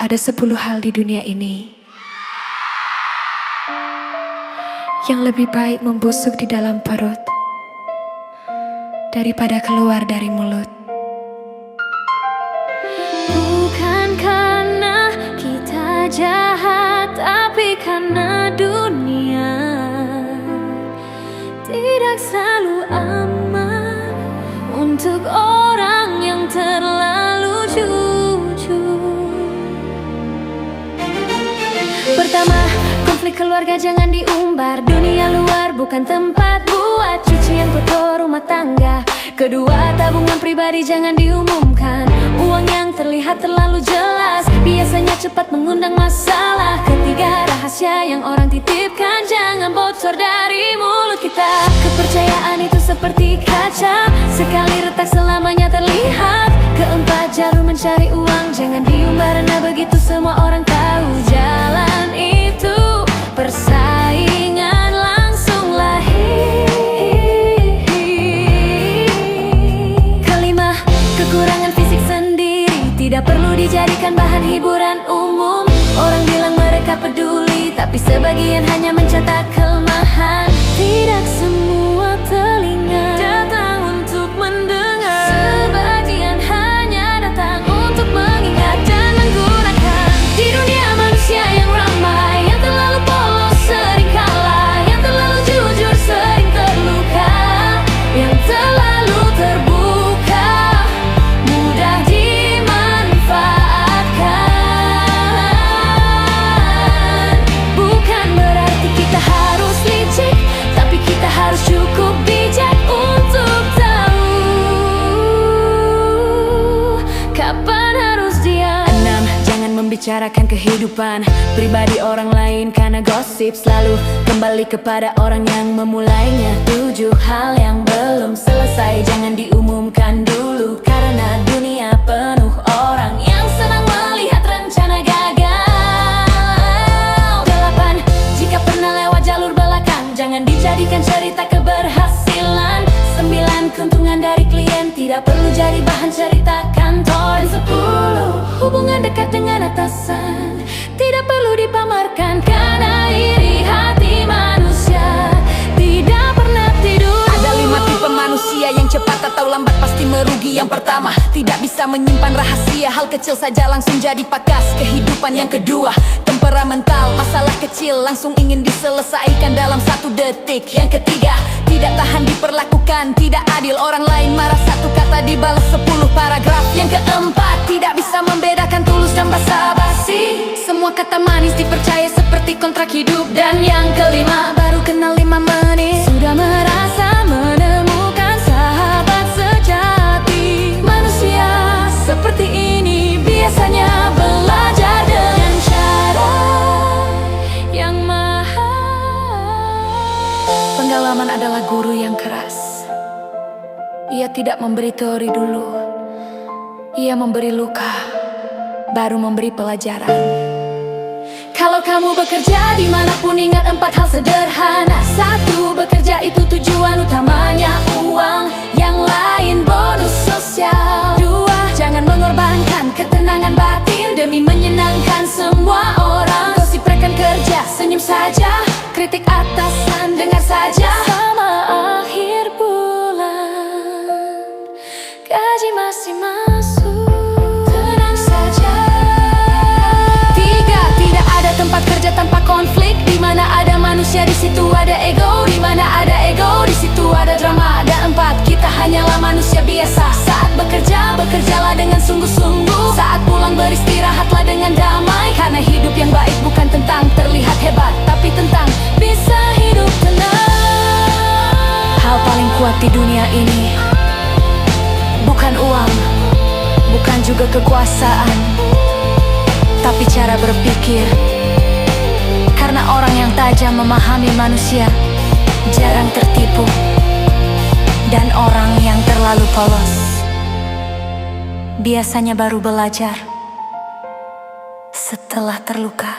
Ada 10 hal di dunia ini yang lebih baik membusuk di dalam perut daripada keluar dari mulut. Bukan karena kita jahat, tapi karena dunia tidak selalu aman untuk orang yang terlalu jujur. Pertama, konflik keluarga jangan diumbar. Dunia luar bukan tempat buat cucian kotor rumah tangga. Kedua, tabungan pribadi jangan diumumkan. Uang yang terlihat terlalu jelas biasanya cepat mengundang masalah. Ketiga, rahasia yang orang titipkan jangan bocor dari mulut kita. Kepercayaan itu seperti kaca, sekali retak selamanya terlihat. Keempat, jarum mencari uang jangan diumbar, karena begitu semua orang tahu jalan itu persaingan langsung lahir. Kelima, kekurangan fisik sendiri tidak perlu dijadikan bahan hiburan umum. Orang bilang mereka peduli, tapi sebagian hanya mencatat kelemahan. Tidak semua telinga datang untuk mendengar, sebagian hanya datang untuk mengingat dan menggunakan. Di dunia manusia yang ramai, yang terlalu polos sering kalah, yang terlalu jujur sering terluka, yang terlalu terbuka mudah dimanfaatkan. Bukan berarti kita harus licik, tapi kita harus cukup bijak untuk tahu kapan harus diam. 6. Jangan membicarakan kehidupan pribadi orang lain karena gosip selalu kembali kepada orang yang memulainya. 7. Hal yang belum selesai jangan diumumkan dulu, karena dunia penuh orang yang senang melihat rencana gagal. 8. Jika pernah lewat jalur belakang jangan dijadikan cerita keberhasilan. 9. Keuntungan dari klien tidak perlu jadi bahan cerita kantor. 10. Hubungan dekat dengan atasan tidak perlu dipamerkan, karena iri hati manusia tidak pernah tidur. Ada 5 tipe manusia yang cepat atau lambat pasti merugi. Yang pertama, tidak bisa menyimpan rahasia, hal kecil saja langsung jadi pakas kehidupan. Yang kedua, temperamental, masalah kecil langsung ingin diselesaikan dalam 1 detik. Yang ketiga, tidak tahan diperlakukan, tidak adil, orang lain marah 1 kata dibalas 10 paragraf. Yang keempat, tidak bisa membedakan tulus dan basa-basi, semua kata manis dipercaya seperti kontrak hidup. Dan yang kelima, baru kenal 5 menit sudah merasa menemukan sahabat sejati. Manusia seperti ini biasanya belajar dengan cara yang mahal. Pengalaman adalah guru yang keras. Ia tidak memberi teori dulu, ia memberi luka, baru memberi pelajaran. Kalau kamu bekerja dimanapun, ingat 4 hal sederhana. 1. Bekerja itu tujuan utamanya uang, yang lain bonus sosial. 2. Jangan mengorbankan ketenangan batin demi menyenangkan semua orang. Gosip rekan kerja, senyum saja, kritik atasan dengar saja. Sama akhir bulan, gaji masih masuk, tenang saja. 3. Tidak ada tempat kerja tanpa konflik. Di mana ada manusia di situ ada ego, di mana ada ego di situ ada drama. Dan 4. Kita hanyalah manusia biasa. Saat bekerja, bekerjalah dengan sungguh-sungguh. Saat pulang beristirahatlah dengan damai, karena hidup yang baik bukan tentang terlihat hebat, tapi tentang bisa hidup tenang. Hal paling kuat di dunia ini bukan uang, bukan juga kekuasaan, tapi cara berpikir. Karena orang yang tajam memahami manusia jarang tertipu, dan orang yang terlalu polos biasanya baru belajar setelah terluka.